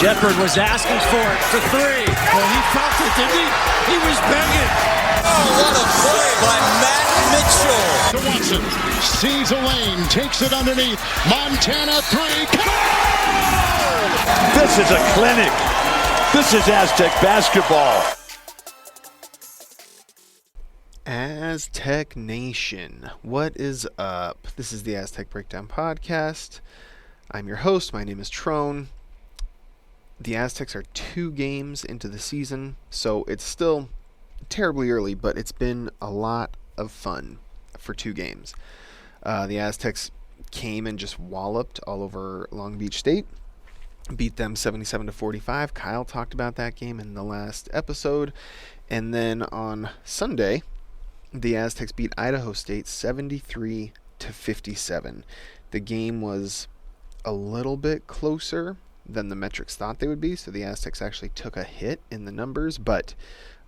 Shepard was asking for it for three. Well, he felt it, didn't he? He was begging. Oh, what a play by Matt Mitchell. To Watson, sees a lane, takes it underneath. Montana three. Come on! This is a clinic. This is Aztec basketball. Aztec Nation, what is up? This is the Aztec Breakdown Podcast. I'm your host. My name is Tron. The Aztecs are 2 games into the season, so it's still terribly early, but it's been a lot of fun for 2 games. The Aztecs came and just walloped all over Long Beach State, beat them 77-45. Kyle talked about that game in the last episode. And then on Sunday, the Aztecs beat Idaho State 73-57. The game was a little bit closer than the metrics thought they would be, so the Aztecs actually took a hit in the numbers, but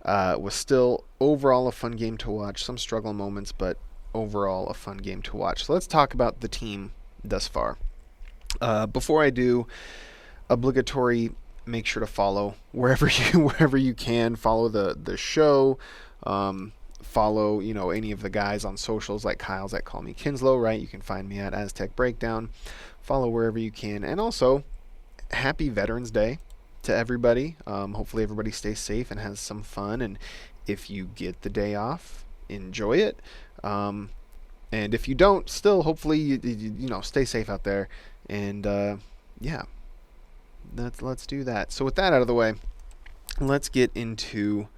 was still overall a fun game to watch. Some struggle moments, but overall a fun game to watch. So let's talk about the team thus far. Before I do, obligatory, make sure to follow wherever you can. Follow the show. Follow any of the guys on socials, like Kyle's at Call Me Kinslow, right? You can find me at Aztec Breakdown. Follow wherever you can, and also happy Veterans Day to everybody. Hopefully everybody stays safe and has some fun, and if you get the day off, enjoy it. And if you don't, still hopefully you stay safe out there. And yeah, let's do that. So with that out of the way, let's get into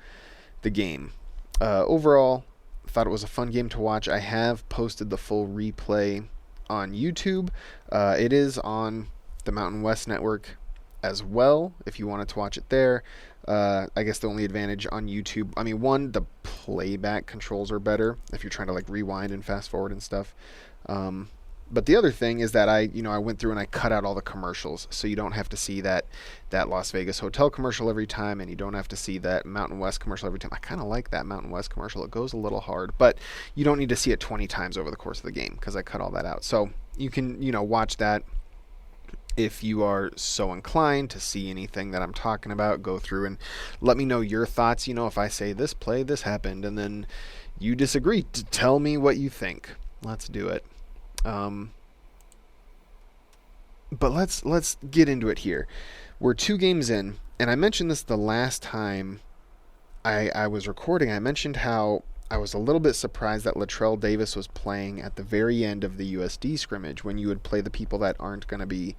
the game. Overall, I thought it was a fun game to watch. I have posted the full replay on YouTube. It is on the Mountain West Network as well, if you wanted to watch it there. I guess the only advantage on YouTube, one, the playback controls are better if you're trying to rewind and fast forward and stuff. But the other thing is that I went through and I cut out all the commercials, so you don't have to see that Las Vegas hotel commercial every time, and you don't have to see that Mountain West commercial every time. I kind of like that Mountain West commercial. It goes a little hard, but you don't need to see it 20 times over the course of the game because I cut all that out. So you can, watch that if you are so inclined to see anything that I'm talking about. Go through and let me know your thoughts. If I say this play, this happened, and then you disagree, tell me what you think. Let's do it. But let's get into it here. We're 2 games in, and I mentioned this the last time I was recording. I mentioned how I was a little bit surprised that Latrell Davis was playing at the very end of the USD scrimmage when you would play the people that aren't going to be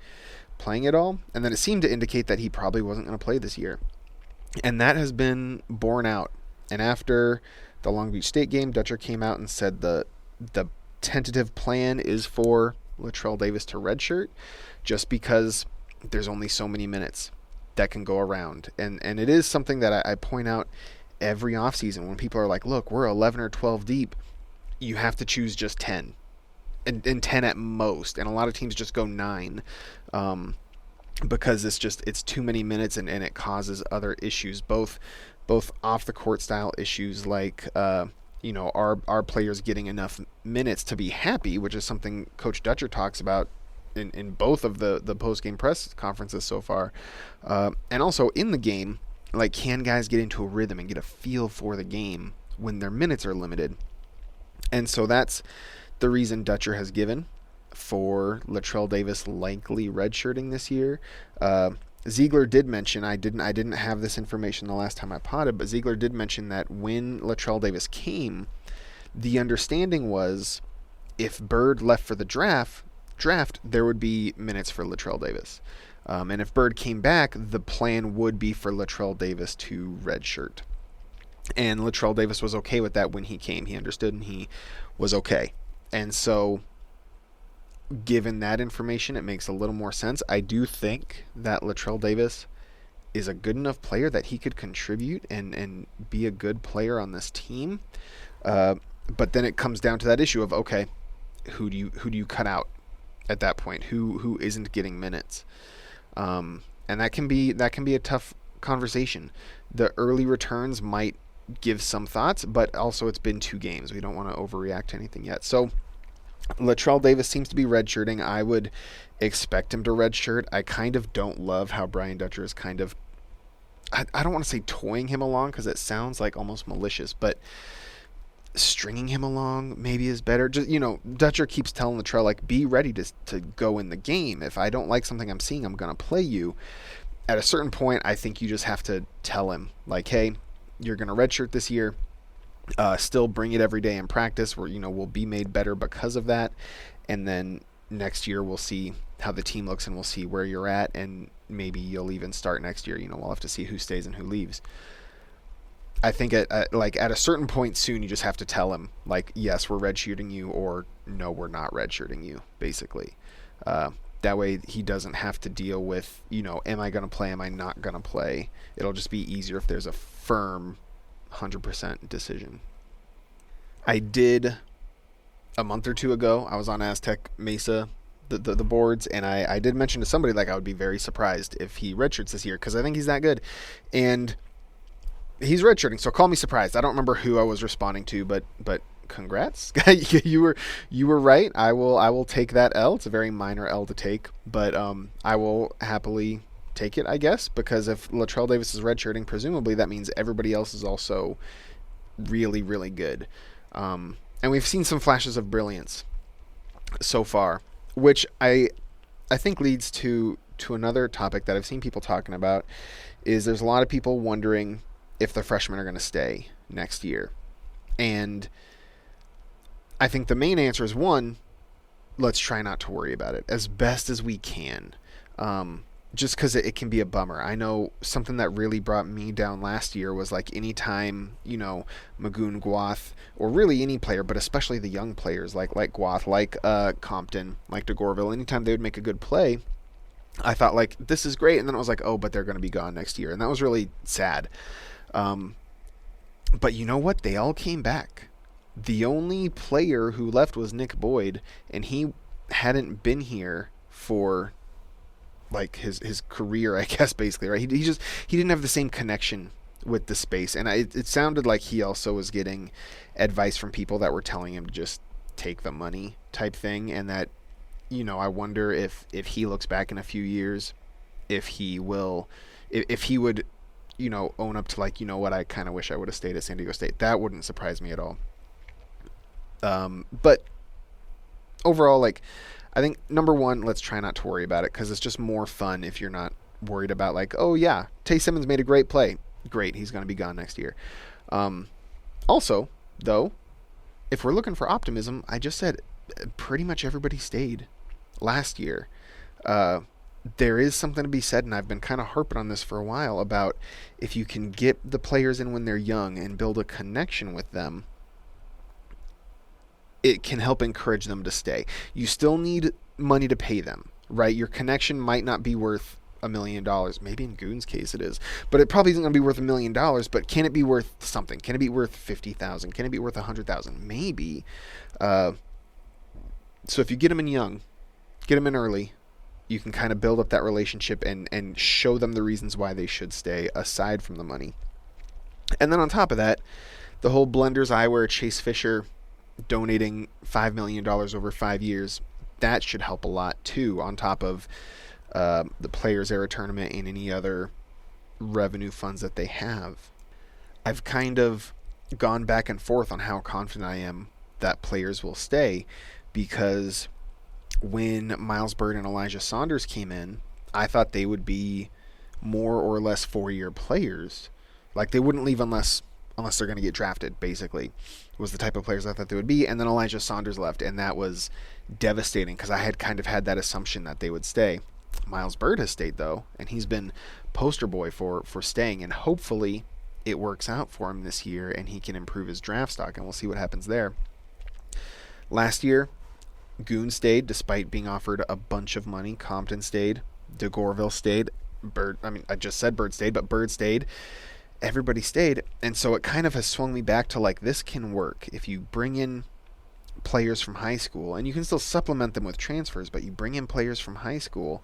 playing at all. And then it seemed to indicate that he probably wasn't going to play this year. And that has been borne out. And after the Long Beach State game, Dutcher came out and said the tentative plan is for Latrell Davis to redshirt, just because there's only so many minutes that can go around. And it is something that I point out every offseason when people are like, look, we're 11 or 12 deep. You have to choose just 10 and 10 at most. And a lot of teams just go 9 because it's too many minutes and it causes other issues, both off the court style issues like, our players getting enough minutes to be happy, which is something Coach Dutcher talks about in both of the post-game press conferences so far. And also in the game, can guys get into a rhythm and get a feel for the game when their minutes are limited? And so that's the reason Dutcher has given for Latrell Davis likely redshirting this year. Ziegler did mention, I didn't have this information the last time I potted, but Ziegler did mention that when Latrell Davis came, the understanding was if Bird left for the draft, there would be minutes for Latrell Davis. And if Bird came back, the plan would be for Latrell Davis to redshirt. And Latrell Davis was okay with that when he came. He understood and he was okay. And so given that information, it makes a little more sense. I do think that Latrell Davis is a good enough player that he could contribute and be a good player on this team. But then it comes down to that issue of, okay, who do you cut out at that point? Who isn't getting minutes? And that can be a tough conversation. The early returns might give some thoughts, but also it's been 2 games. We don't want to overreact to anything yet. So Latrell Davis seems to be redshirting. I would expect him to redshirt. I kind of don't love how Brian Dutcher is kind of, I don't want to say toying him along because it sounds like almost malicious, but stringing him along maybe is better. Just, Dutcher keeps telling Latrell, like, be ready to go in the game. If I don't like something I'm seeing, I'm going to play you. At a certain point, I think you just have to tell him, like, hey, you're going to redshirt this year. Still bring it every day in practice where, we'll be made better because of that. And then next year we'll see how the team looks and we'll see where you're at. And maybe you'll even start next year. We'll have to see who stays and who leaves. I think at a certain point soon, you just have to tell him, like, yes, we're redshirting you, or no, we're not redshirting you, basically. That way he doesn't have to deal with, am I going to play, am I not going to play? It'll just be easier if there's a firm 100% decision. I did, a month or two ago, I was on Aztec Mesa, the boards, and I did mention to somebody, like, I would be very surprised if he redshirts this year, because I think he's that good. And he's redshirting, so call me surprised. I don't remember who I was responding to, but congrats. you were right. I will take that L. It's a very minor L to take, but I will happily take it, I guess, because if Latrell Davis is redshirting, presumably that means everybody else is also really, really good. And we've seen some flashes of brilliance so far, which I think leads to another topic that I've seen people talking about, is there's a lot of people wondering if the freshmen are going to stay next year. And I think the main answer is, one, let's try not to worry about it as best as we can. Just because it can be a bummer. I know something that really brought me down last year was, like, anytime, Magoon, Guath, or really any player, but especially the young players like Guath, like Compton, like Degourville, anytime they would make a good play, I thought, like, this is great. And then it was like, oh, but they're going to be gone next year. And that was really sad. But you know what? They all came back. The only player who left was Nick Boyd, and he hadn't been here for, like, his career, I guess, basically, right? He didn't have the same connection with the space, and it sounded like he also was getting advice from people that were telling him to just take the money type thing, and that, I wonder if he looks back in a few years, if he would, own up to, like, what, I kind of wish I would have stayed at San Diego State. That wouldn't surprise me at all. But overall, like, I think, number one, let's try not to worry about it, because it's just more fun if you're not worried about, like, oh, yeah, Tay Simmons made a great play. Great, he's going to be gone next year. Also, though, if we're looking for optimism, I just said pretty much everybody stayed last year. There is something to be said, and I've been kind of harping on this for a while, about if you can get the players in when they're young and build a connection with them, it can help encourage them to stay. You still need money to pay them, right? Your connection might not be worth $1 million. Maybe in Goon's case it is, but it probably isn't going to be worth $1 million. But can it be worth something? Can it be worth 50,000? Can it be worth 100,000? Maybe. So if you get them in young, get them in early, you can kind of build up that relationship and show them the reasons why they should stay aside from the money. And then on top of that, the whole Blenders Eyewear, Chase Fisher donating $5 million over 5 years, that should help a lot too, on top of the Players Era Tournament and any other revenue funds that they have. I've kind of gone back and forth on how confident I am that players will stay, because when Miles Byrd and Elijah Saunders came in, I thought they would be more or less 4-year players. Like, they wouldn't leave unless they're going to get drafted, basically, was the type of players I thought they would be. And then Elijah Saunders left, and that was devastating, because I had kind of had that assumption that they would stay. Miles Byrd has stayed, though, and he's been poster boy for staying, and hopefully it works out for him this year and he can improve his draft stock, and we'll see what happens there. Last year, Goon stayed despite being offered a bunch of money. Compton stayed. Degourville stayed. I just said Byrd stayed, but Byrd stayed. Everybody stayed, and so it kind of has swung me back to, like, this can work. If you bring in players from high school, and you can still supplement them with transfers, but you bring in players from high school,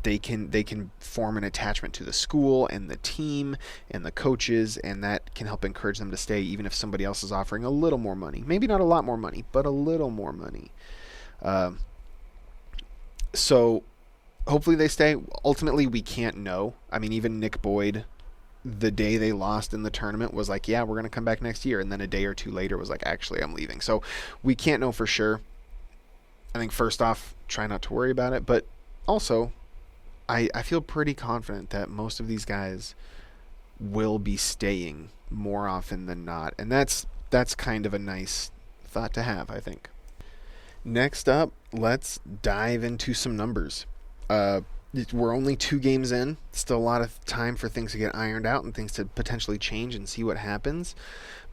they can form an attachment to the school and the team and the coaches, and that can help encourage them to stay even if somebody else is offering a little more money. Maybe not a lot more money, but a little more money. So hopefully they stay. Ultimately, we can't know. I mean, even Nick Boyd, the day they lost in the tournament, was like, yeah, we're going to come back next year. And then a day or two later was like, actually, I'm leaving. So we can't know for sure. I think first off, try not to worry about it. But also, I feel pretty confident that most of these guys will be staying more often than not. And that's kind of a nice thought to have, I think. Next up, let's dive into some numbers. We're only 2 games in. Still a lot of time for things to get ironed out and things to potentially change and see what happens.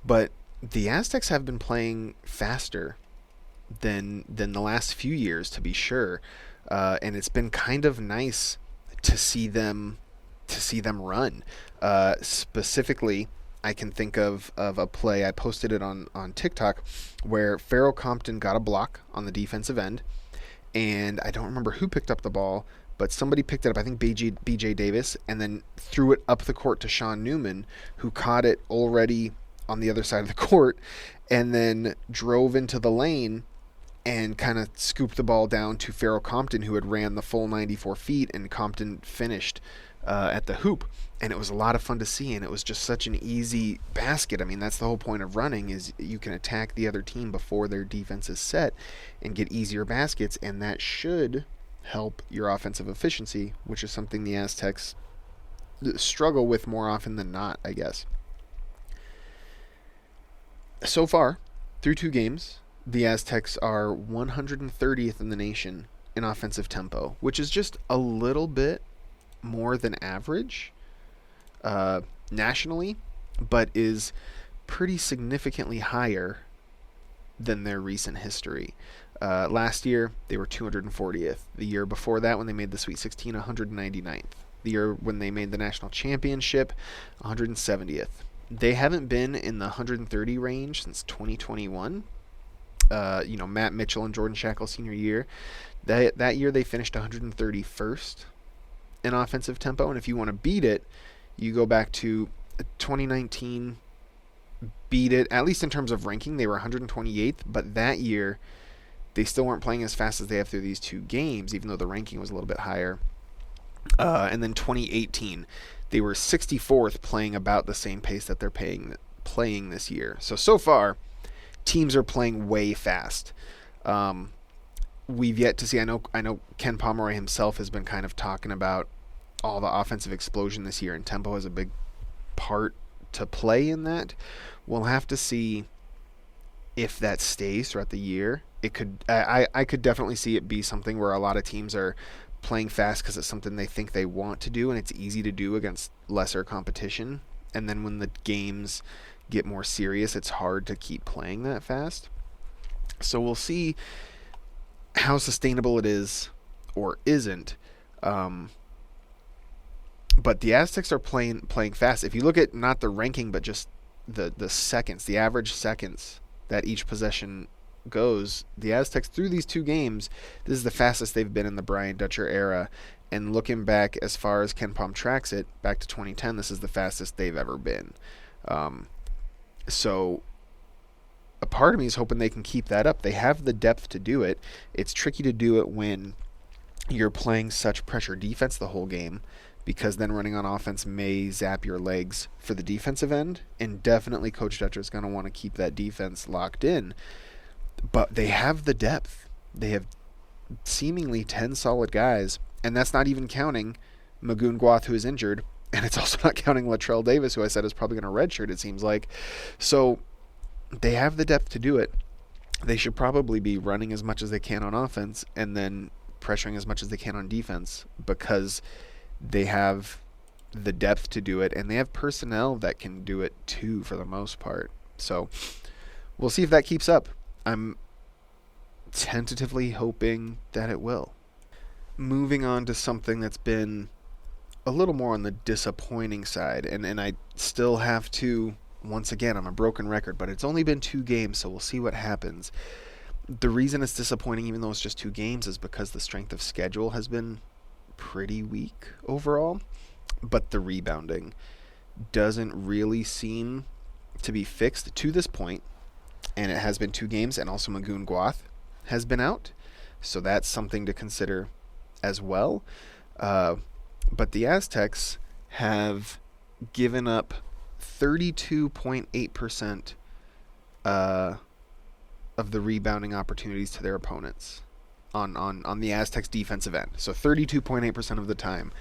But the Aztecs have been playing faster than the last few years, to be sure. And it's been kind of nice to see them run. Specifically, I can think of a play. I posted it on TikTok where Farrell Compton got a block on the defensive end, and I don't remember who picked up the ball, but somebody picked it up, I think BJ Davis, and then threw it up the court to Sean Newman, who caught it already on the other side of the court, and then drove into the lane and kind of scooped the ball down to Farrell Compton, who had ran the full 94 feet, and Compton finished at the hoop. And it was a lot of fun to see, and it was just such an easy basket. I mean, that's the whole point of running, is you can attack the other team before their defense is set and get easier baskets, and that should help your offensive efficiency, which is something the Aztecs struggle with more often than not, I guess. So far, through 2 games, the Aztecs are 130th in the nation in offensive tempo, which is just a little bit more than average nationally, but is pretty significantly higher than their recent history. Last year, they were 240th. The year before that, when they made the Sweet 16, 199th. The year when they made the national championship, 170th. They haven't been in the 130 range since 2021. Matt Mitchell and Jordan Shackle senior year. That year they finished 131st in offensive tempo, and if you want to beat it, you go back to 2019, beat it, at least in terms of ranking. They were 128th, but that year they still weren't playing as fast as they have through these 2 games, even though the ranking was a little bit higher. And then 2018, they were 64th, playing about the same pace that they're playing this year. So far, teams are playing way fast. We've yet to see. I know Ken Pomeroy himself has been kind of talking about all the offensive explosion this year, and tempo has a big part to play in that. We'll have to see if that stays throughout the year. It could. I could definitely see it be something where a lot of teams are playing fast because it's something they think they want to do, and it's easy to do against lesser competition. And then when the games get more serious, it's hard to keep playing that fast. So we'll see how sustainable it is or isn't. But the Aztecs are playing fast. If you look at not the ranking, but just the seconds, the average seconds that each possession goes, the Aztecs through these 2 games, this is the fastest they've been in the Brian Dutcher era. And looking back as far as Ken Pom tracks it, back to 2010, this is the fastest they've ever been. So a part of me is hoping they can keep that up. They have the depth to do it. It's tricky to do it when you're playing such pressure defense the whole game, because then running on offense may zap your legs for the defensive end, and definitely Coach Dutcher is going to want to keep that defense locked in. But they have the depth. They have seemingly 10 solid guys, and that's not even counting Magoon Gwath, who is injured, and it's also not counting Latrell Davis, who I said is probably going to redshirt, it seems like. So they have the depth to do it. They should probably be running as much as they can on offense and then pressuring as much as they can on defense, because they have the depth to do it, and they have personnel that can do it too for the most part. So we'll see if that keeps up. I'm tentatively hoping that it will. Moving on to something that's been a little more on the disappointing side, and I still have to, once again, I'm a broken record, but it's only been 2 games, so we'll see what happens. The reason it's disappointing, even though it's just 2 games, is because the strength of schedule has been pretty weak overall, but the rebounding doesn't really seem to be fixed to this point, and it has been 2 games, and also Magoon Gwath has been out, so that's something to consider as well. But the Aztecs have given up 32.8% of the rebounding opportunities to their opponents on the Aztecs defensive end. So 32.8% of the time,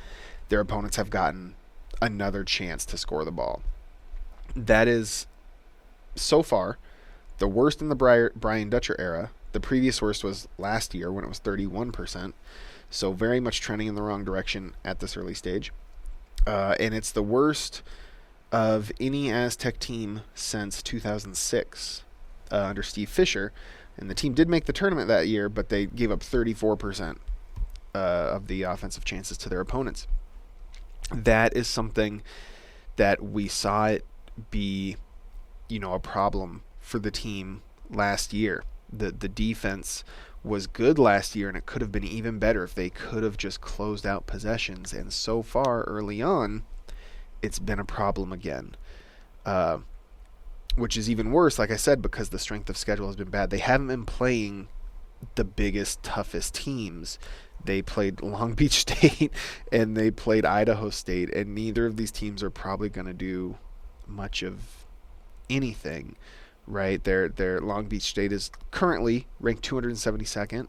their opponents have gotten another chance to score the ball. That is, so far, the worst in the Brian Dutcher era. The previous worst was last year when it was 31%. So very much trending in the wrong direction at this early stage. And it's the worst of any Aztec team since 2006 under Steve Fisher. And the team did make the tournament that year, but they gave up 34% of the offensive chances to their opponents. That is something that we saw it be, a problem for the team last year. The defense was good last year, and it could have been even better if they could have just closed out possessions. And so far, early on, it's been a problem again, which is even worse, like I said, because the strength of schedule has been bad. They haven't been playing the biggest, toughest teams. They played Long Beach State and they played Idaho State, and neither of these teams are probably going to do much of anything, right? Their Long Beach State is currently ranked 272nd,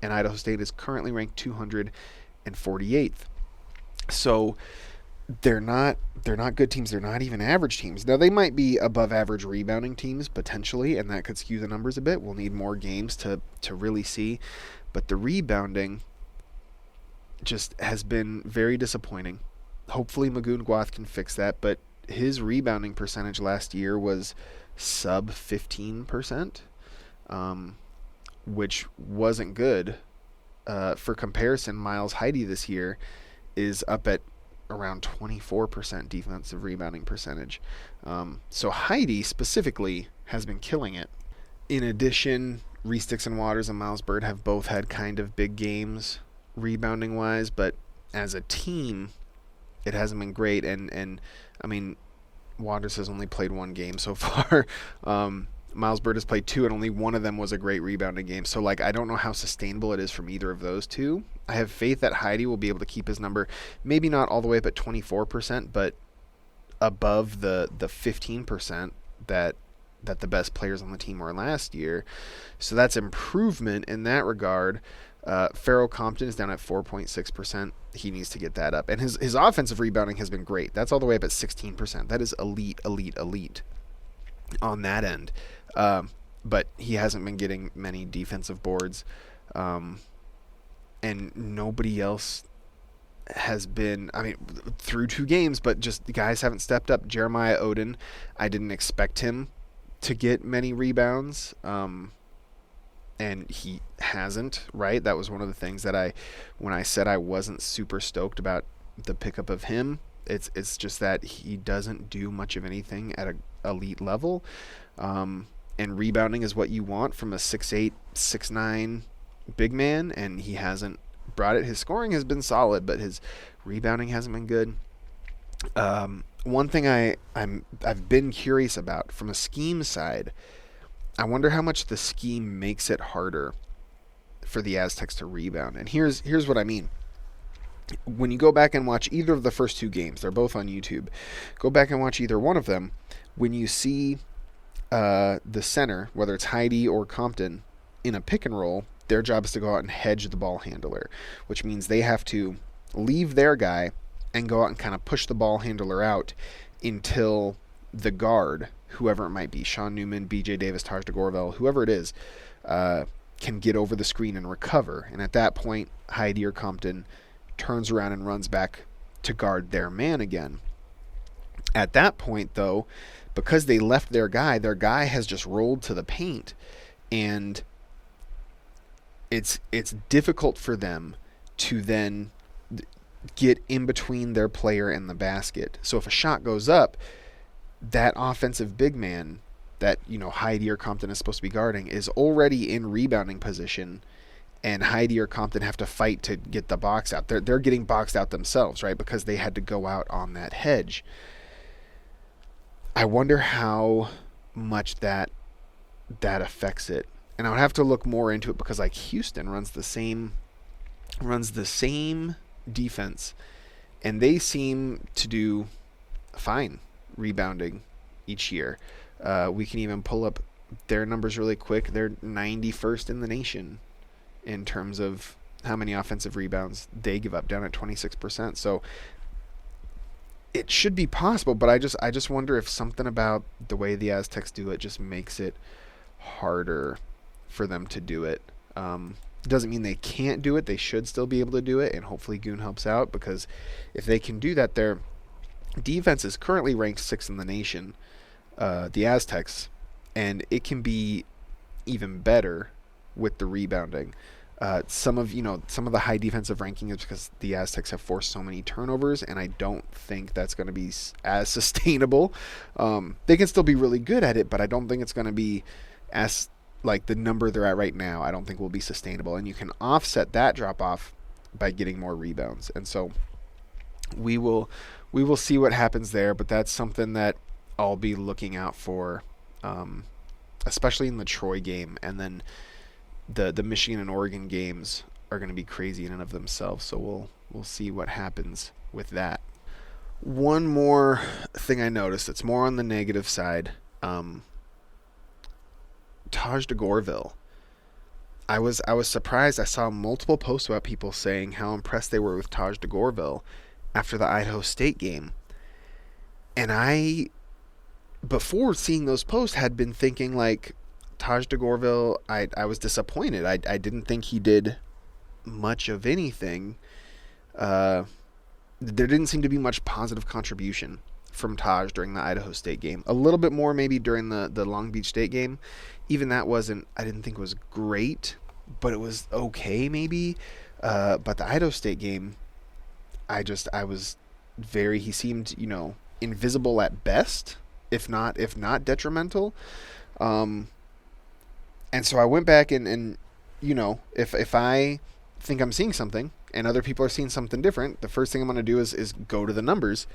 and Idaho State is currently ranked 248th. So they're not good teams. They're not even average teams. Now, they might be above average rebounding teams potentially, and that could skew the numbers a bit. We'll need more games to really see. But the rebounding just has been very disappointing. Hopefully Magoon Gwath can fix that, but his rebounding percentage last year was sub 15%, which wasn't good. For comparison, Miles Heide this year is up at around 24% defensive rebounding percentage. So Heide specifically has been killing it. In addition, Reese Dixon Waters and Miles Bird have both had kind of big games rebounding wise, but as a team, it hasn't been great. And I mean, Waters has only played 1 game so far. Miles Bird has played 2, and only one of them was a great rebounding game. So, I don't know how sustainable it is from either of those two. I have faith that Heide will be able to keep his number, maybe not all the way up at 24%, but above the 15% that the best players on the team were last year. So that's improvement in that regard. Farrell Compton is down at 4.6%. He needs to get that up. And his offensive rebounding has been great. That's all the way up at 16%. That is elite on that end. But he hasn't been getting many defensive boards. And nobody else has been, through 2 games, but just the guys haven't stepped up. Jeremiah Oden, I didn't expect him to get many rebounds. And he hasn't, right? That was one of the things that when I said I wasn't super stoked about the pickup of him, it's just that he doesn't do much of anything at an elite level. And rebounding is what you want from a 6'8", 6'9" big man, and he hasn't brought it. His scoring has been solid, but his rebounding hasn't been good. One thing I've been curious about from a scheme side, I wonder how much the scheme makes it harder for the Aztecs to rebound. And here's what I mean. When you go back and watch either of the first 2 games, they're both on YouTube. Go back and watch either one of them. When you see the center, whether it's Heide or Compton, in a pick and roll, their job is to go out and hedge the ball handler, which means they have to leave their guy and go out and kind of push the ball handler out until the guard, whoever it might be, Sean Newman, BJ Davis, Taj Degourville, whoever it is, can get over the screen and recover. And at that point, Heide or Compton turns around and runs back to guard their man again. At that point, though, because they left their guy has just rolled to the paint, and it's difficult for them to then get in between their player and the basket. So if a shot goes up, that offensive big man that Heide or Compton is supposed to be guarding is already in rebounding position, and Heidi or Compton have to fight to get the box out. They're getting boxed out themselves, right? Because they had to go out on that hedge. I wonder how much that affects it. And I would have to look more into it because like Houston runs the same defense, and they seem to do fine rebounding each year. We can even pull up their numbers really quick. They're 91st in the nation in terms of how many offensive rebounds they give up, down at 26%. So it should be possible, but I just wonder if something about the way the Aztecs do it just makes it harder for them to do it. Doesn't mean they can't do it. They should still be able to do it, and hopefully Goon helps out, because if they can do that, their defense is currently ranked 6th in the nation, the Aztecs, and it can be even better with the rebounding. Some of the high defensive ranking is because the Aztecs have forced so many turnovers, and I don't think that's going to be as sustainable. They can still be really good at it, but I don't think it's going to be as like the number they're at right now. I don't think will be sustainable, and you can offset that drop off by getting more rebounds. And so we will see what happens there, but that's something that I'll be looking out for, especially in the Troy game, and then the Michigan and Oregon games are going to be crazy in and of themselves. So we'll see what happens with that. One more thing I noticed, it's more on the negative side. Taj Degourville. I was surprised. I saw multiple posts about people saying how impressed they were with Taj Degourville after the Idaho State game. And I, before seeing those posts, had been thinking like, Taj Degourville, I was disappointed. I didn't think he did much of anything. There didn't seem to be much positive contribution from Taj during the Idaho State game. A little bit more maybe during the Long Beach State game. Even that I didn't think was great, but it was okay maybe. But the Idaho State game, he seemed, invisible at best, if not detrimental. And so I went back and if I think I'm seeing something and other people are seeing something different, the first thing I'm going to do is go to the numbers.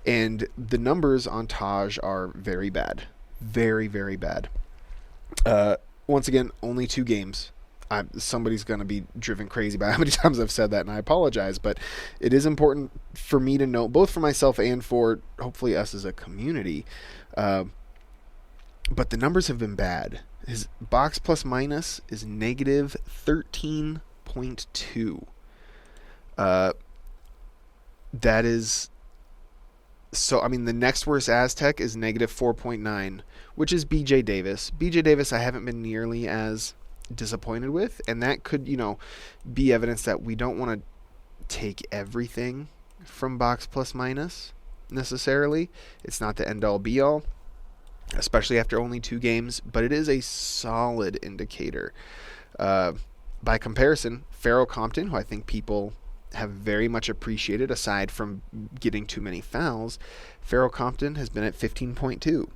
And the numbers on Taj are very bad. Very, very bad. Once again, only 2 games. Somebody's going to be driven crazy by how many times I've said that, and I apologize, but it is important for me to know, both for myself and for hopefully us as a community. But the numbers have been bad. His box plus minus is negative 13.2. That is... So, I mean, the next worst Aztec is negative 4.9, which is BJ Davis. BJ Davis I haven't been nearly as disappointed with, and that could, be evidence that we don't want to take everything from box plus minus necessarily. It's not the end-all be-all, especially after only 2 games, but it is a solid indicator. By comparison, Farrell Compton, who I think people have very much appreciated aside from getting too many fouls, Farrell Compton has been at 15.2,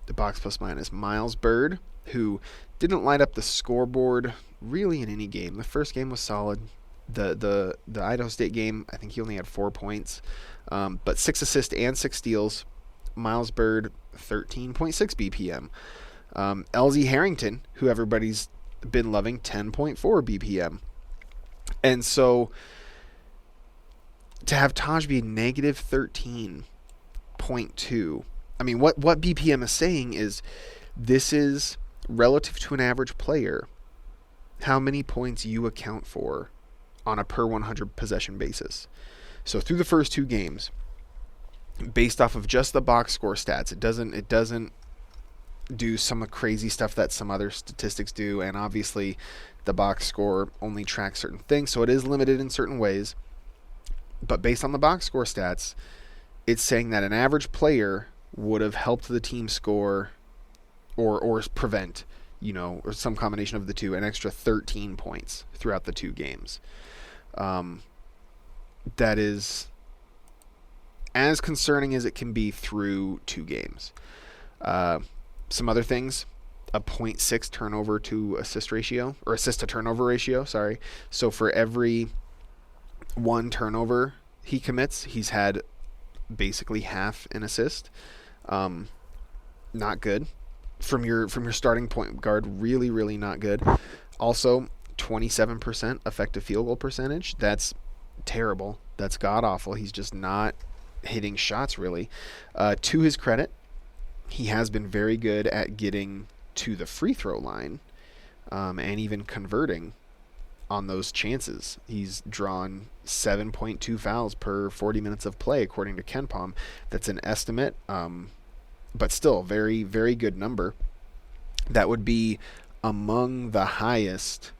the box plus minus. Miles Bird, who didn't light up the scoreboard really in any game. The first game was solid. The Idaho State game, I think he only had 4 points, but 6 assists and 6 steals. Miles Bird, 13.6 BPM. LZ Harrington, who everybody's been loving, 10.4 BPM. And so to have Taj be negative 13.2, I mean, what BPM is saying is this is relative to an average player, how many points you account for on a per 100 possession basis. So through the first 2 games, based off of just the box score stats, it doesn't do some crazy stuff that some other statistics do, and obviously the box score only tracks certain things, so it is limited in certain ways. But based on the box score stats, it's saying that an average player would have helped the team score or prevent, or some combination of the two, an extra 13 points throughout the 2 games. That is as concerning as it can be through 2 games. Some other things, a 0.6 turnover to assist ratio, or assist to turnover ratio, sorry. So for every one turnover he commits, he's had basically half an assist. Not good. From your starting point guard, really, really not good. Also, 27% effective field goal percentage. That's terrible. That's god-awful. He's just not hitting shots, really. To his credit, he has been very good at getting to the free throw line and even converting on those chances. He's drawn 7.2 fouls per 40 minutes of play, according to KenPom. That's an estimate, but still very, very good number. That would be among the highest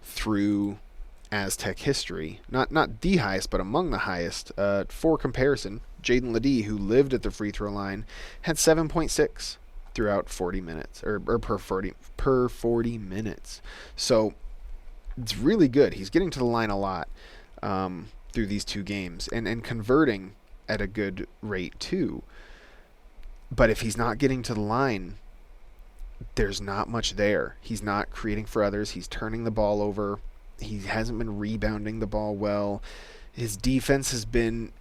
through Aztec history. Not the highest, but among the highest. For comparison, Jaden Ledee, who lived at the free throw line, had 7.6 throughout 40 minutes, or per 40 minutes. So it's really good. He's getting to the line a lot through these two games, and converting at a good rate too. But if he's not getting to the line, there's not much there. He's not creating for others. He's turning the ball over. He hasn't been rebounding the ball well. His defense has been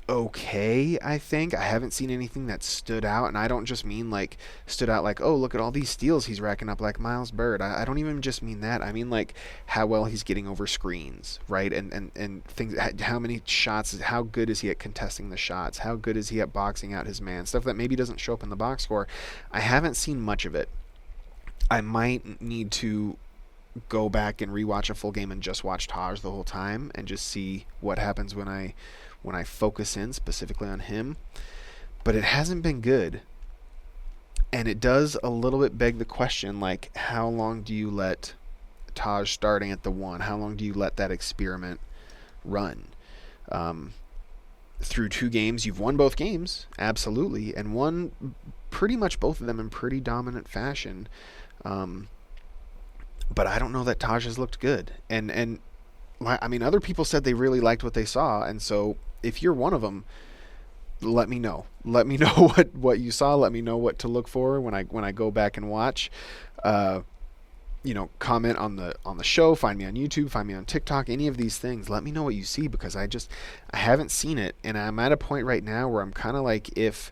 okay, I think. I haven't seen anything that stood out, and I don't just mean like stood out like, oh, look at all these steals he's racking up like Miles Bird. I don't even just mean that. I mean like how well he's getting over screens, right? And things, how many shots, how good is he at contesting the shots? How good is he at boxing out his man? Stuff that maybe doesn't show up in the box score. I haven't seen much of it. I might need to go back and rewatch a full game and just watch Taj the whole time and just see what happens when I focus in specifically on him. But it hasn't been good. And it does a little bit beg the question, like, how long do you let Taj starting at the one? How long do you let that experiment run? Through two games, you've won both games, absolutely, and won pretty much both of them in pretty dominant fashion. But I don't know that Taj has looked good. And I mean, other people said they really liked what they saw, and so if you're one of them, let me know. Let me know what you saw. Let me know what to look for when I go back and watch. Comment on the show. Find me on YouTube. Find me on TikTok. Any of these things. Let me know what you see, because I haven't seen it, and I'm at a point right now where I'm kind of like, if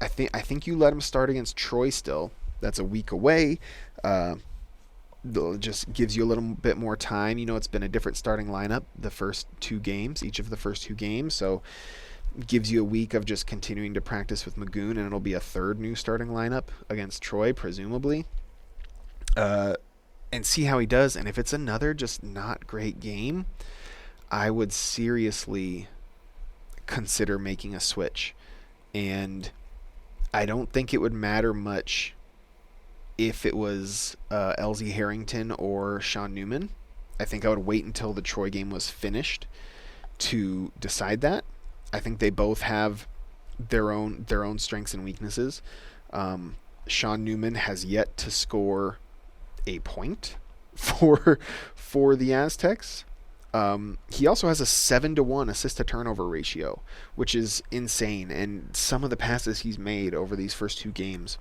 I think you let him start against Troy still. That's a week away. Just gives you a little bit more time. It's been a different starting lineup each of the first two games, so gives you a week of just continuing to practice with Magoon, and it'll be a third new starting lineup against Troy, presumably, and see how he does. And if it's another just not great game, I would seriously consider making a switch. And I don't think it would matter much if it was LZ Harrington or Sean Newman. I think I would wait until the Troy game was finished to decide that. I think they both have their own strengths and weaknesses. Sean Newman has yet to score a point for the Aztecs. He also has a 7-to-1 assist to turnover ratio, which is insane. And some of the passes he's made over these first two games,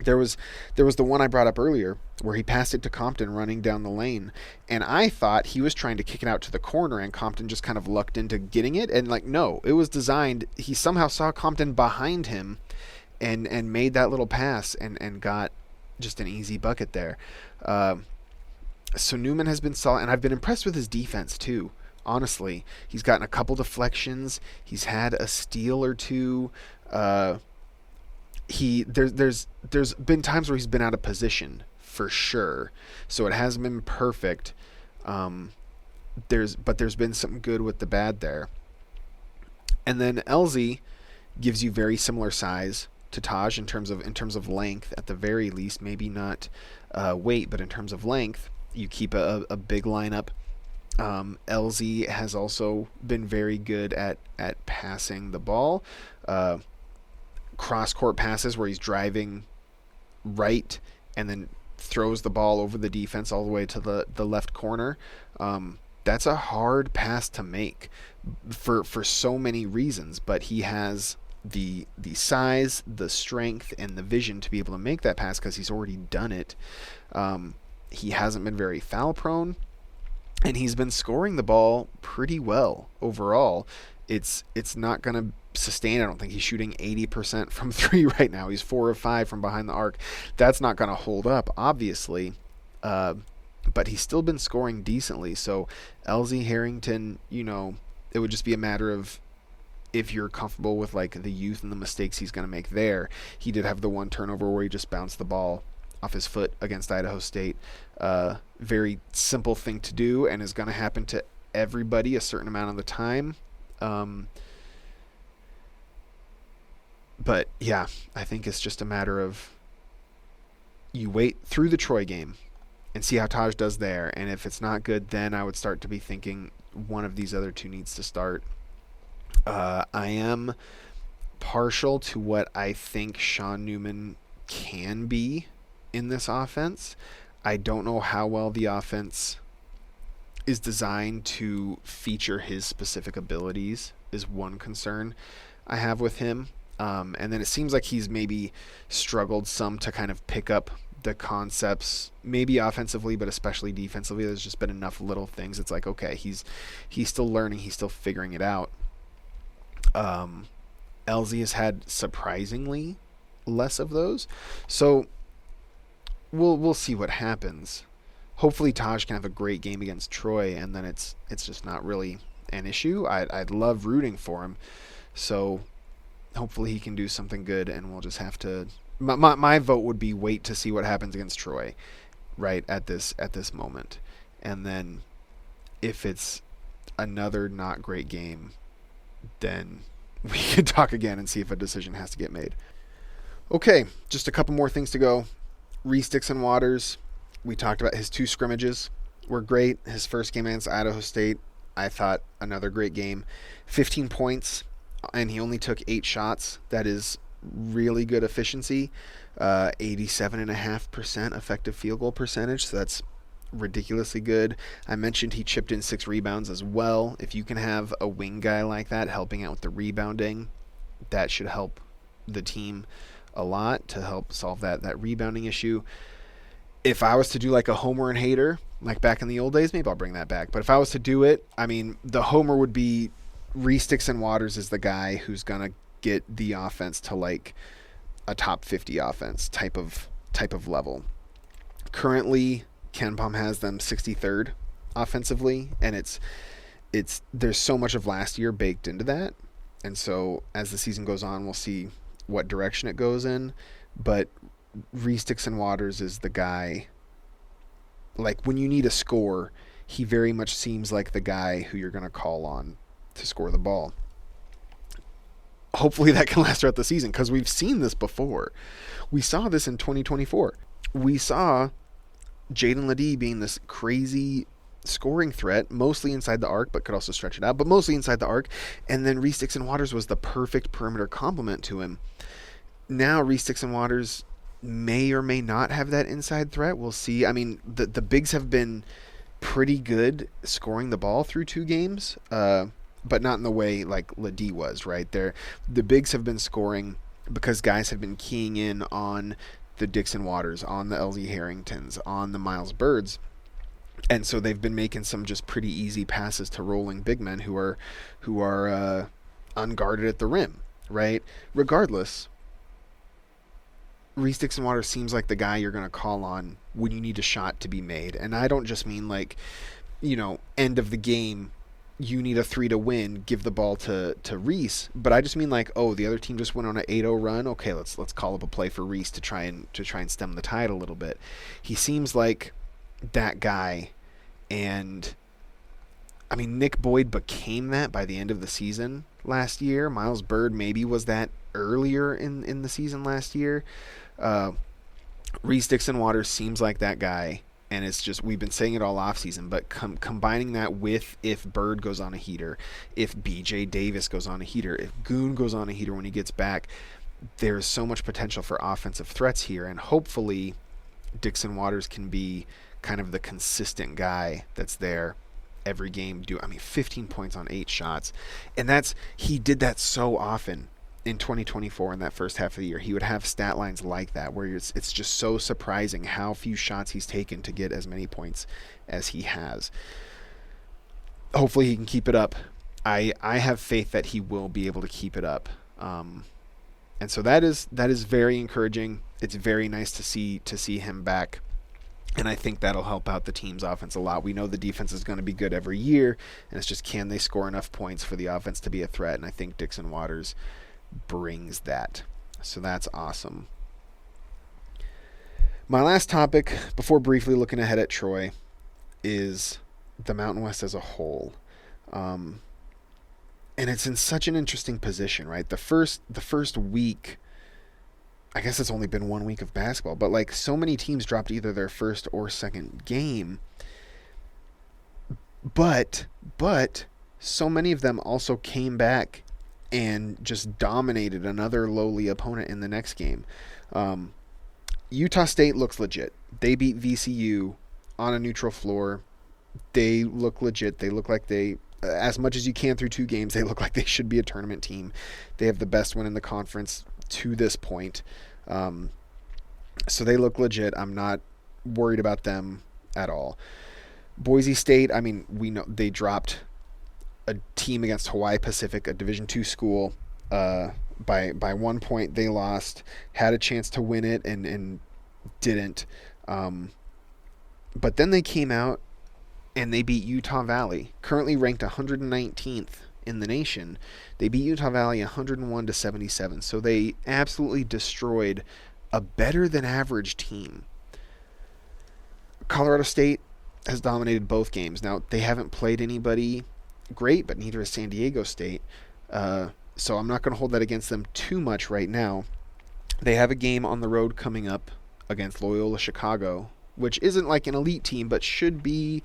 there was the one I brought up earlier where he passed it to Compton running down the lane, and I thought he was trying to kick it out to the corner, and Compton just kind of lucked into getting it. And no, it was designed. He somehow saw Compton behind him and made that little pass and got just an easy bucket there. So Newman has been solid, and I've been impressed with his defense too. Honestly, he's gotten a couple deflections. He's had a steal or two. There's been times where he's been out of position for sure, so it hasn't been perfect. There's been some good with the bad there. And then LZ gives you very similar size to Taj in terms of length, at the very least. Maybe not weight, but in terms of length, you keep a big lineup. LZ has also been very good at passing the ball. Cross-court passes where he's driving right and then throws the ball over the defense all the way to the left corner. That's a hard pass to make for so many reasons, but he has the size, the strength, and the vision to be able to make that pass because he's already done it. He hasn't been very foul prone, and he's been scoring the ball pretty well overall. It's not going to sustain. I don't think he's shooting 80% from 3 right now. He's 4 of 5 from behind the arc. That's not going to hold up, obviously. But he's still been scoring decently. So LZ Harrington, it would just be a matter of if you're comfortable with like the youth and the mistakes he's going to make there. He did have the one turnover where he just bounced the ball off his foot against Idaho State. Very simple thing to do, and is going to happen to everybody a certain amount of the time. But yeah, I think it's just a matter of you wait through the Troy game and see how Taj does there. And if it's not good, then I would start to be thinking one of these other two needs to start. I am partial to what I think Sean Newman can be in this offense. I don't know how well the offense is designed to feature his specific abilities is one concern I have with him. And then it seems like he's maybe struggled some to kind of pick up the concepts, maybe offensively, but especially defensively. There's just been enough little things. It's like, okay, he's still learning. He's still figuring it out. LZ has had surprisingly less of those. So we'll see what happens. Hopefully Taj can have a great game against Troy, and then it's just not really an issue. I'd love rooting for him. So hopefully he can do something good, and we'll just have to. My vote would be wait to see what happens against Troy, right at this moment, and then if it's another not great game, then we could talk again and see if a decision has to get made. Okay, just a couple more things to go. Reese Dixon Waters, we talked about his 2 scrimmages were great. His first game against Idaho State, I thought another great game. 15 points, and he only took 8 shots. That is really good efficiency. 87.5% effective field goal percentage, so that's ridiculously good. I mentioned he chipped in 6 rebounds as well. If you can have a wing guy like that helping out with the rebounding, that should help the team a lot to help solve that rebounding issue. If I was to do like a homer and hater, like back in the old days, maybe I'll bring that back. But if I was to do it, I mean, the homer would be Reese Dixon Waters is the guy who's going to get the offense to like a top 50 offense type of level. Currently, KenPom has them 63rd offensively, and it's there's so much of last year baked into that. And so as the season goes on, we'll see what direction it goes in. But Reese Dixon Waters is the guy, like when you need a score, he very much seems like the guy who you're going to call on to score the ball. Hopefully that can last throughout the season, because we've seen this before. We saw this in 2024. We saw Jaden Ledee being this crazy scoring threat, mostly inside the arc, but could also stretch it out, but mostly inside the arc. And then Reese Dixon Waters was the perfect perimeter complement to him. Now Reese Dixon Waters may or may not have that inside threat. We'll see. I mean, the bigs have been pretty good scoring the ball through 2 games, but not in the way like Ledee was, right? The bigs have been scoring because guys have been keying in on the Dixon Waters, on the LZ Harringtons, on the Miles Birds. And so they've been making some just pretty easy passes to rolling big men who are unguarded at the rim, right? Regardless, Reese Dixon Waters seems like the guy you're going to call on when you need a shot to be made. And I don't just mean like, end of the game, you need a 3 to win, give the ball to Reese. But I just mean like, oh, the other team just went on an 8-0 run. Okay, let's call up a play for Reese to try and stem the tide a little bit. He seems like that guy. And I mean, Nick Boyd became that by the end of the season last year. Miles Bird maybe was that earlier in the season last year. Reese Dixon Waters seems like that guy, and it's just, we've been saying it all off season, but combining that with if Bird goes on a heater, if BJ Davis goes on a heater, if Goon goes on a heater when he gets back, there's so much potential for offensive threats here, and hopefully Dixon Waters can be kind of the consistent guy that's there every game. 15 points on 8 shots, and he did that so often in 2024 in that first half of the year. He would have stat lines like that where it's just so surprising how few shots he's taken to get as many points as he has. Hopefully he can keep it up. I have faith that he will be able to keep it up. And so that is very encouraging. It's very nice to see him back. And I think that'll help out the team's offense a lot. We know the defense is going to be good every year, and it's just can they score enough points for the offense to be a threat? And I think Dixon Waters brings that. So that's awesome. My last topic, before briefly looking ahead at Troy, is the Mountain West as a whole. And it's in such an interesting position, right? The first week, I guess it's only been 1 week of basketball, but like so many teams dropped either their first or second game. But so many of them also came back and just dominated another lowly opponent in the next game. Utah State looks legit. They beat VCU on a neutral floor. They look legit. They look like they, as much as you can through 2 games, they look like they should be a tournament team. They have the best win in the conference to this point. So they look legit. I'm not worried about them at all. Boise State, I mean, we know they dropped a team against Hawaii Pacific, a Division II school, by 1 point. They lost, had a chance to win it and didn't. But then they came out and they beat Utah Valley, currently ranked 119th in the nation. They beat Utah Valley 101-77. So they absolutely destroyed a better than average team. Colorado State has dominated both games. Now, they haven't played anybody great, but neither has San Diego State. So I'm not going to hold that against them too much right now. They have a game on the road coming up against Loyola Chicago, which isn't like an elite team, but should be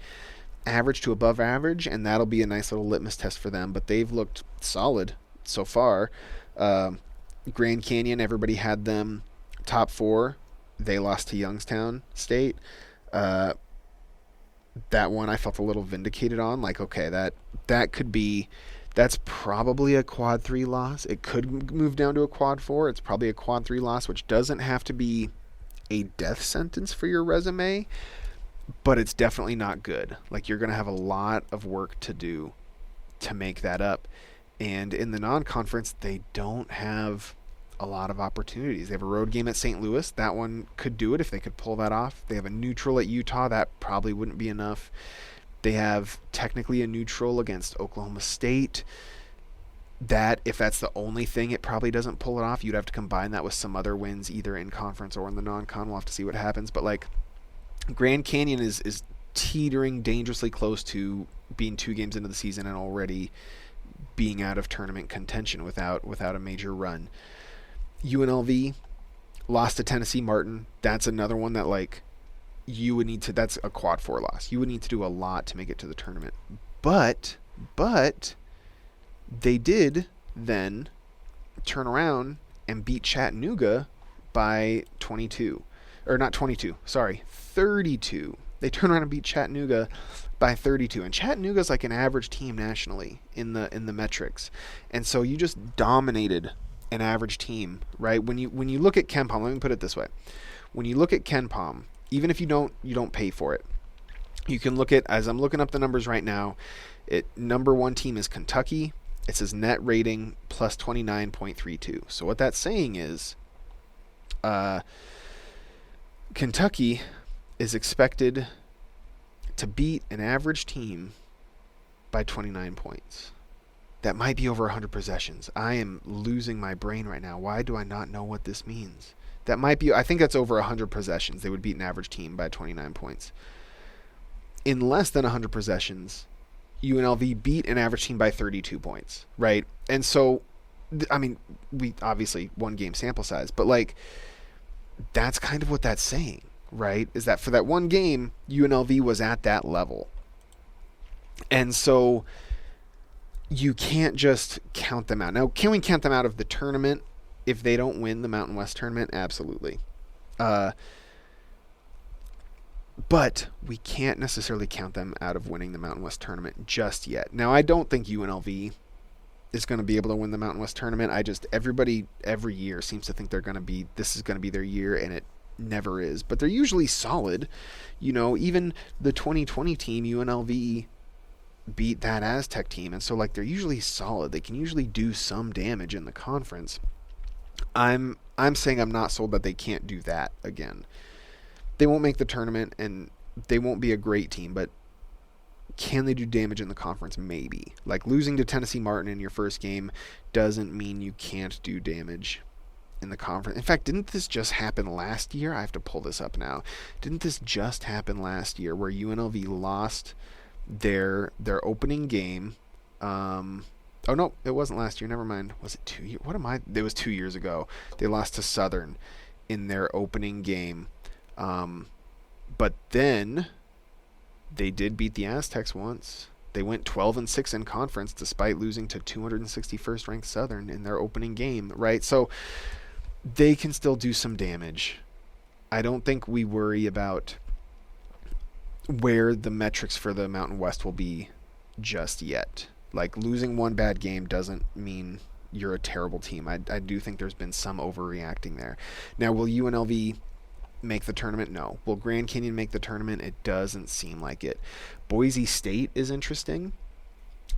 average to above average, and that'll be a nice little litmus test for them. But they've looked solid so far. Grand Canyon, everybody had them top 4. They lost to Youngstown State. That one I felt a little vindicated on. Like, okay, that could be, that's probably a quad 3 loss. It could move down to a quad 4. It's probably a quad 3 loss, which doesn't have to be a death sentence for your resume, but it's definitely not good. Like, you're going to have a lot of work to do to make that up. And in the non-conference, they don't have a lot of opportunities. They have a road game at St. Louis. That one could do it if they could pull that off. They have a neutral at Utah. That probably wouldn't be enough. They have technically a neutral against Oklahoma State. That, if that's the only thing, it probably doesn't pull it off. You'd have to combine that with some other wins, either in conference or in the non-con. We'll have to see what happens. But, like, Grand Canyon is teetering dangerously close to being 2 games into the season and already being out of tournament contention without a major run. UNLV lost to Tennessee Martin. That's another one that, like, you would need to, that's a quad 4 loss. You would need to do a lot to make it to the tournament. But they did then turn around and beat Chattanooga by 22. Or not 22, sorry, 32. They turned around and beat Chattanooga by 32. And Chattanooga's like an average team nationally in the metrics. And so you just dominated an average team, right? When you look at KenPom, let me put it this way. When you look at KenPom, even if you don't pay for it, you can look at, as I'm looking up the numbers right now, number 1 team is Kentucky. It says net rating plus 29.32. So what that's saying is Kentucky is expected to beat an average team by 29 points. That might be over 100 possessions. I am losing my brain right now. Why do I not know what this means? That might be, I think that's over 100 possessions. They would beat an average team by 29 points. In less than 100 possessions, UNLV beat an average team by 32 points, right? And so, I mean, we obviously 1 game sample size, but like, that's kind of what that's saying, right? Is that for that 1 game, UNLV was at that level. And so you can't just count them out. Now, can we count them out of the tournament if they don't win the Mountain West tournament? Absolutely. But we can't necessarily count them out of winning the Mountain West tournament just yet. Now, I don't think UNLV is going to be able to win the Mountain West tournament. Everybody every year seems to think this is going to be their year, and it never is. But they're usually solid. Even the 2020 team, UNLV, beat that Aztec team, and so like they're usually solid. They can usually do some damage in the conference. I'm saying I'm not sold that they can't do that again. They won't make the tournament, and they won't be a great team, but can they do damage in the conference? Maybe. Like losing to Tennessee Martin in your first game doesn't mean you can't do damage in the conference. In fact, didn't this just happen last year? I have to pull this up now. Didn't this just happen last year where UNLV lost their opening game? Oh no, it wasn't last year. Never mind. Was it 2 years? It was 2 years ago. They lost to Southern in their opening game. But then they did beat the Aztecs once. They went 12-6 in conference despite losing to 261st ranked Southern in their opening game, right? So they can still do some damage. I don't think we worry about where the metrics for the Mountain West will be just yet. Like losing one bad game doesn't mean you're a terrible team. I do think there's been some overreacting there. Now, will UNLV make the tournament? No. Will Grand Canyon make the tournament? It doesn't seem like it. Boise State is interesting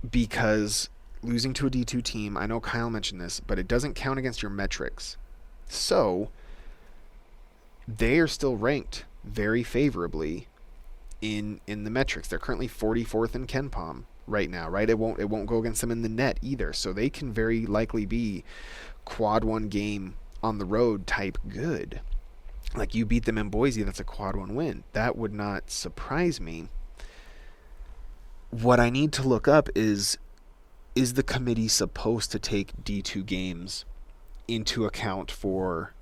because losing to a D2 team, I know Kyle mentioned this, but it doesn't count against your metrics. So they are still ranked very favorably in the metrics. They're currently 44th in KenPom right now, right? It won't go against them in the net either. So they can very likely be quad one game on the road type good. Like you beat them in Boise, that's a quad one win. That would not surprise me. What I need to look up is the committee supposed to take D2 games into account for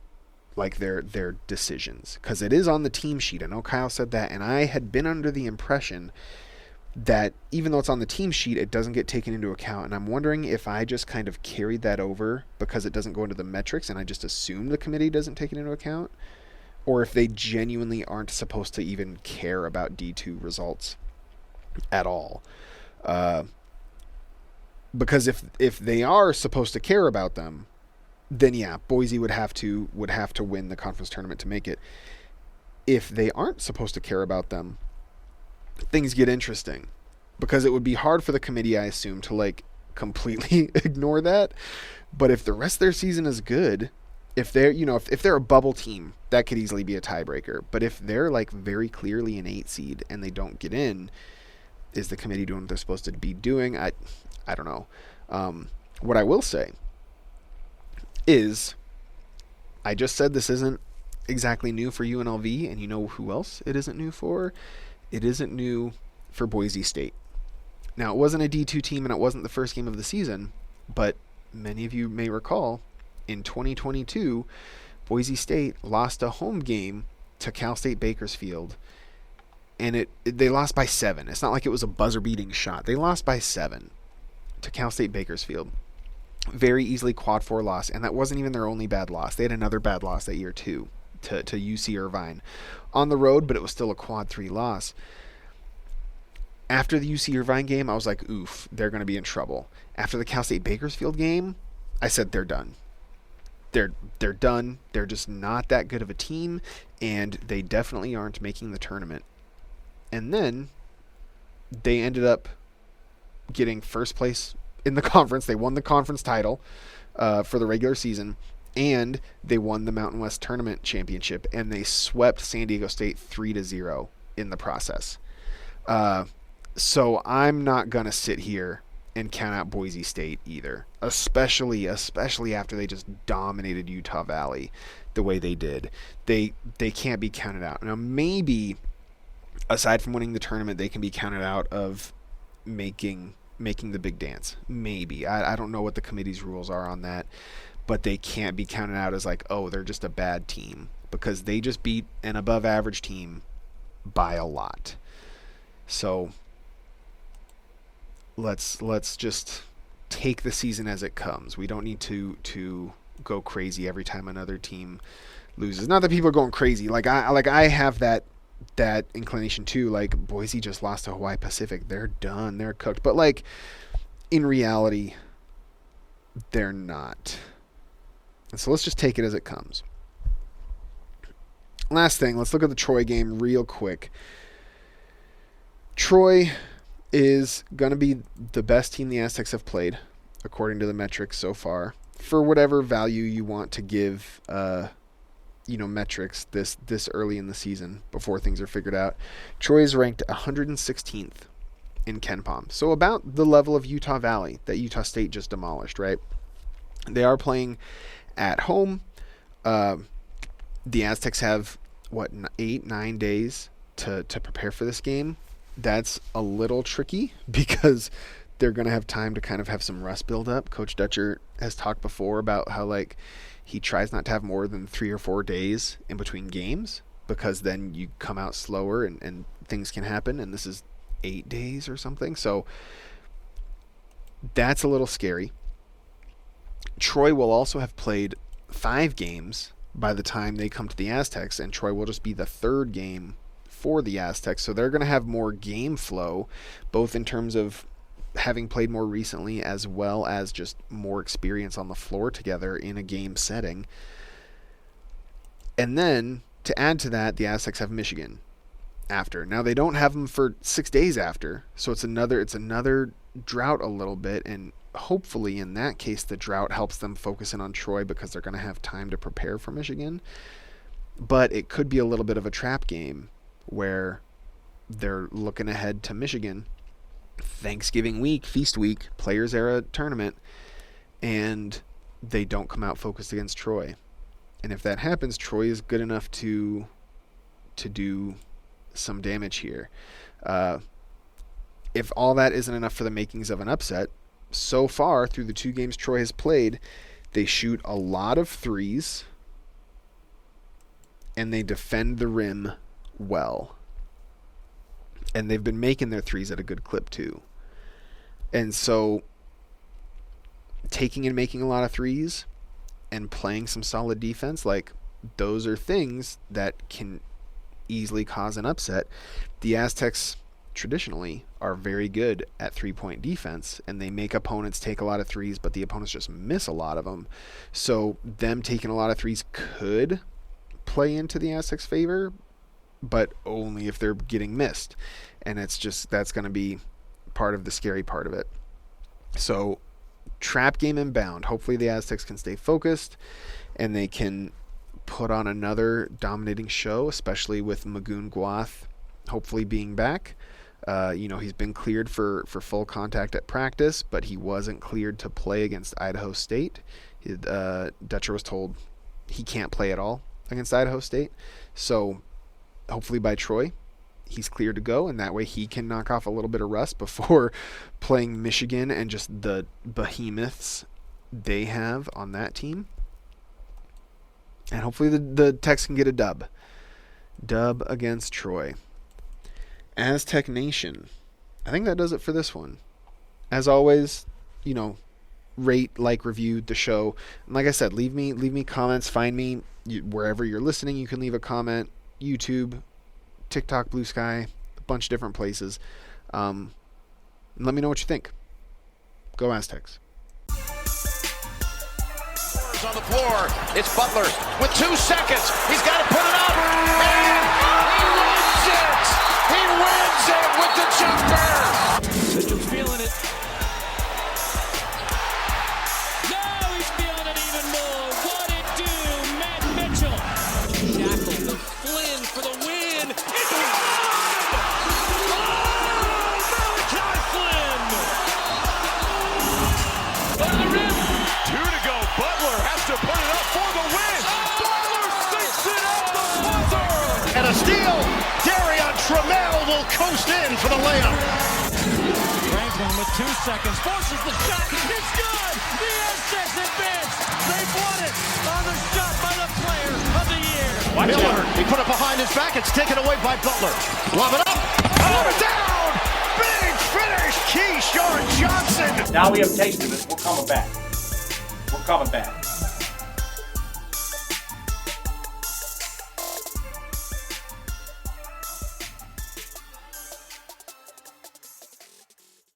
like their decisions? Because it is on the team sheet. I know Kyle said that, and I had been under the impression that even though it's on the team sheet, it doesn't get taken into account. And I'm wondering if I just kind of carried that over because it doesn't go into the metrics and I just assume the committee doesn't take it into account, or if they genuinely aren't supposed to even care about D2 results at all. Because if they are supposed to care about them, then yeah, Boise would have to win the conference tournament to make it. If they aren't supposed to care about them, things get interesting, because it would be hard for the committee, I assume, to like completely ignore that. But if the rest of their season is good, if they're if they're a bubble team, that could easily be a tiebreaker. But if they're like very clearly an 8 seed and they don't get in, is the committee doing what they're supposed to be doing? I don't know. What I will say is, I just said this isn't exactly new for UNLV, and you know who else it isn't new for? It isn't new for Boise State. Now, it wasn't a D2 team, and it wasn't the first game of the season, but many of you may recall, in 2022, Boise State lost a home game to Cal State Bakersfield, and they lost by 7. It's not like it was a buzzer-beating shot. They lost by 7 to Cal State Bakersfield. Very easily quad 4 loss, and that wasn't even their only bad loss. They had another bad loss that year too, to UC Irvine on the road, but it was still a quad 3 loss. After the UC Irvine game, I was like, oof, they're going to be in trouble. After the Cal State Bakersfield game, I said they're done. They're done. They're just not that good of a team, and they definitely aren't making the tournament. And then they ended up getting first place in the conference. They won the conference title for the regular season, and they won the Mountain West Tournament Championship, and they swept San Diego State 3-0 in the process. So I'm not going to sit here and count out Boise State either, especially after they just dominated Utah Valley the way they did. They can't be counted out. Now, maybe, aside from winning the tournament, they can be counted out of making the big dance. Maybe. I don't know what the committee's rules are on that, but they can't be counted out as like, oh, they're just a bad team, because they just beat an above average team by a lot. So let's just take the season as it comes. We don't need to go crazy every time another team loses. Not that people are going crazy. Like I have that inclination too. Like, Boise just lost to Hawaii Pacific. They're done. They're cooked. But like, in reality, they're not. And so let's just take it as it comes. Last thing, let's look at the Troy game real quick. Troy is going to be the best team the Aztecs have played, according to the metrics so far. For whatever value you want to give, metrics this early in the season before things are figured out. Troy is ranked 116th in KenPom, so about the level of Utah Valley that Utah State just demolished, right? They are playing at home. The Aztecs have, 8-9 days to prepare for this game. That's a little tricky because they're going to have time to kind of have some rust build up. Coach Dutcher has talked before about how he tries not to have more than 3 or 4 days in between games because then you come out slower and things can happen. And this is 8 days or something. So that's a little scary. Troy will also have played 5 games by the time they come to the Aztecs, and Troy will just be the 3rd game for the Aztecs. So they're going to have more game flow, both in terms of having played more recently as well as just more experience on the floor together in a game setting. And then to add to that, the Aztecs have Michigan after. Now they don't have them for 6 days after, so it's another drought a little bit, and hopefully in that case the drought helps them focus in on Troy because they're going to have time to prepare for Michigan. But it could be a little bit of a trap game where they're looking ahead to Michigan, Thanksgiving week, feast week, Players Era tournament, and they don't come out focused against Troy. And if that happens, Troy is good enough to do some damage here. If all that isn't enough for the makings of an upset, so far through the 2 games Troy has played, they shoot a lot of threes and they defend the rim well. And they've been making their threes at a good clip too. And so taking and making a lot of threes and playing some solid defense, those are things that can easily cause an upset. The Aztecs traditionally are very good at 3-point defense, and they make opponents take a lot of threes, but the opponents just miss a lot of them. So them taking a lot of threes could play into the Aztecs' favor, but only if they're getting missed. And that's going to be part of the scary part of it. So trap game inbound. Hopefully the Aztecs can stay focused and they can put on another dominating show, especially with Magoon Guath hopefully being back. He's been cleared for full contact at practice, but he wasn't cleared to play against Idaho State. Dutcher was told he can't play at all against Idaho State. So hopefully by Troy, he's cleared to go, and that way he can knock off a little bit of rust before playing Michigan and just the behemoths they have on that team. And hopefully the Tex can get a dub. Dub against Troy. Aztec Nation. I think that does it for this one. As always, rate, review the show. And like I said, leave me comments. Find me wherever you're listening. You can leave a comment. YouTube, TikTok, Blue Sky, a bunch of different places. And let me know what you think. Go Aztecs. On the floor, it's Butler with 2 seconds. He's got to put it up, and he wins it. He wins it with the jumper. Mitchell's feeling it. Now he's feeling it even more. What it do, Matt Mitchell? Shackle with Flynn for the win. It's good! Oh, Malachi Flynn! On the rim. 2 to go. Butler has to put it up for the win. Butler sinks it at the buzzer. And a steal. Darion Trammell will coast in for the layup. Franklin with 2 seconds forces the shot. It's good. The Aztecs advance. They've won it on the shot by the player of the year. Miller, he put it behind his back. It's taken away by Butler. Lob it up. Oh, down. Big finish. Keyshawn Johnson. Now we have tasted it. We're coming back. We're coming back.